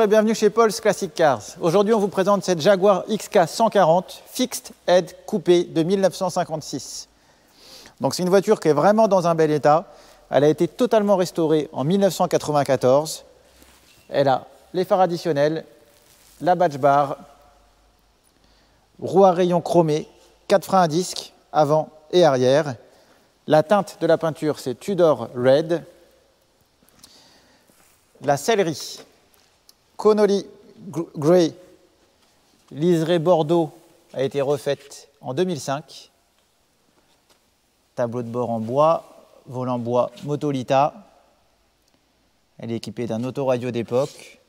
Bonjour et bienvenue chez Paul's Classic Cars. Aujourd'hui, on vous présente cette Jaguar XK 140 Fixed Head Coupé de 1956. Donc c'est une voiture qui est vraiment dans un bel état. Elle a été totalement restaurée en 1994. Elle a les phares additionnels, la badge bar, roue à rayons chromés, 4 freins à disque avant et arrière. La teinte de la peinture, c'est Tudor Red. La sellerie Connolly Grey, liseré Bordeaux, a été refaite en 2005. Tableau de bord en bois, volant bois Motolita. Elle est équipée d'un autoradio d'époque.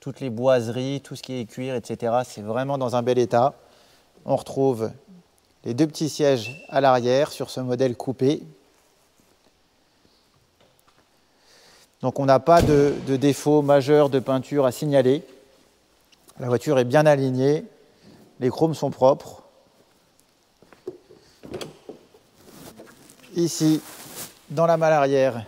Toutes les boiseries, tout ce qui est cuir, etc. C'est vraiment dans un bel état. On retrouve les deux petits sièges à l'arrière sur ce modèle coupé. Donc on n'a pas de défaut majeur de peinture à signaler. La voiture est bien alignée, les chromes sont propres. Ici, dans la malle arrière,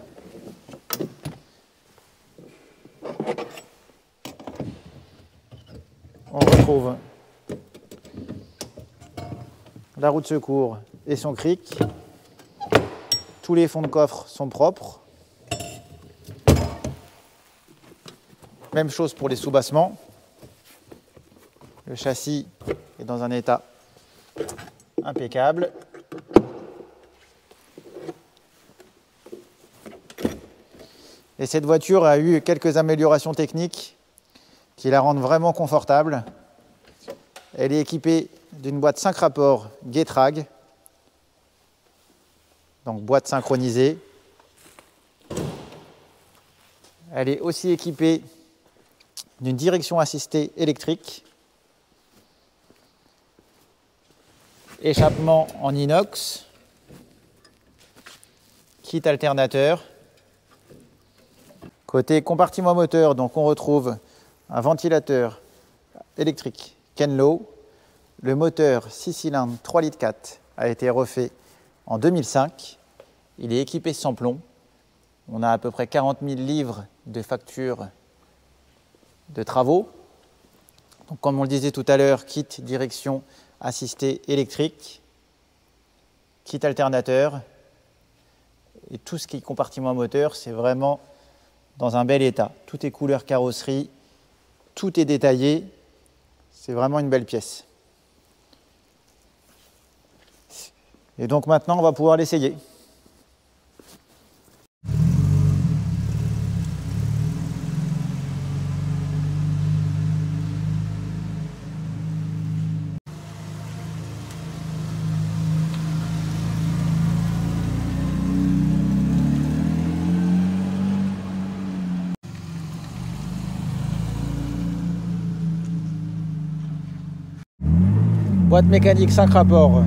on retrouve la roue de secours et son cric. Tous les fonds de coffre sont propres. Même chose pour les soubassements. Le châssis est dans un état impeccable. Et cette voiture a eu quelques améliorations techniques qui la rendent vraiment confortable. Elle est équipée d'une boîte 5 rapports Getrag, donc boîte synchronisée. Elle est aussi équipée d'une direction assistée électrique, échappement en inox, kit alternateur. Côté compartiment moteur, donc on retrouve un ventilateur électrique Kenlow. Le moteur 6 cylindres 3,4 litres a été refait en 2005. Il est équipé sans plomb. On a à peu près 40 000 livres de factures de travaux. Donc, comme on le disait tout à l'heure, kit direction assistée électrique, kit alternateur et tout ce qui est compartiment moteur, c'est vraiment dans un bel état. Tout est couleur carrosserie, tout est détaillé, c'est vraiment une belle pièce. Et donc maintenant, on va pouvoir l'essayer. Boîte mécanique 5 rapports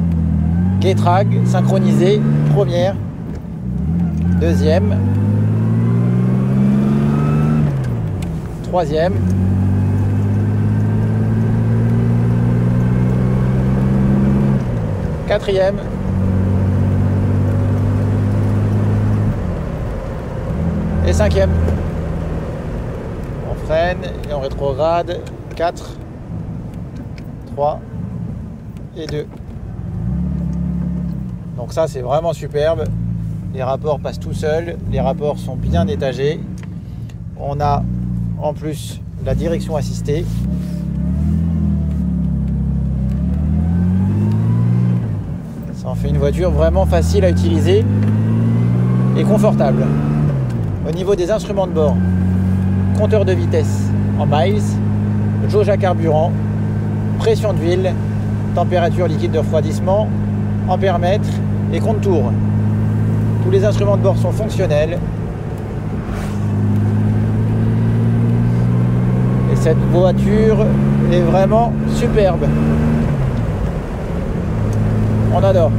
Getrag, synchronisée, première, deuxième, troisième, quatrième, et cinquième. On freine et on rétrograde, 4, 3, et 2. Donc ça, c'est vraiment superbe. Les rapports passent tout seuls, les rapports sont bien étagés. On a en plus la direction assistée. Ça en fait une voiture vraiment facile à utiliser et confortable. Au niveau des instruments de bord, compteur de vitesse en miles, jauge à carburant, pression d'huile, température liquide de refroidissement, ampèremètre et compte tour. Tous les instruments de bord sont fonctionnels. Et cette voiture est vraiment superbe. On adore.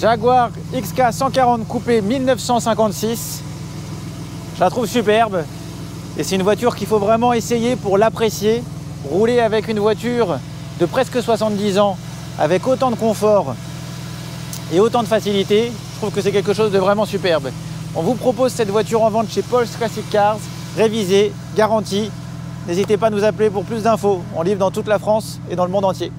Jaguar XK 140 coupé 1956. Je la trouve superbe. Et c'est une voiture qu'il faut vraiment essayer pour l'apprécier. Rouler avec une voiture de presque 70 ans, avec autant de confort et autant de facilité, je trouve que c'est quelque chose de vraiment superbe. On vous propose cette voiture en vente chez Paul's Classic Cars, révisée, garantie. N'hésitez pas à nous appeler pour plus d'infos. On livre dans toute la France et dans le monde entier.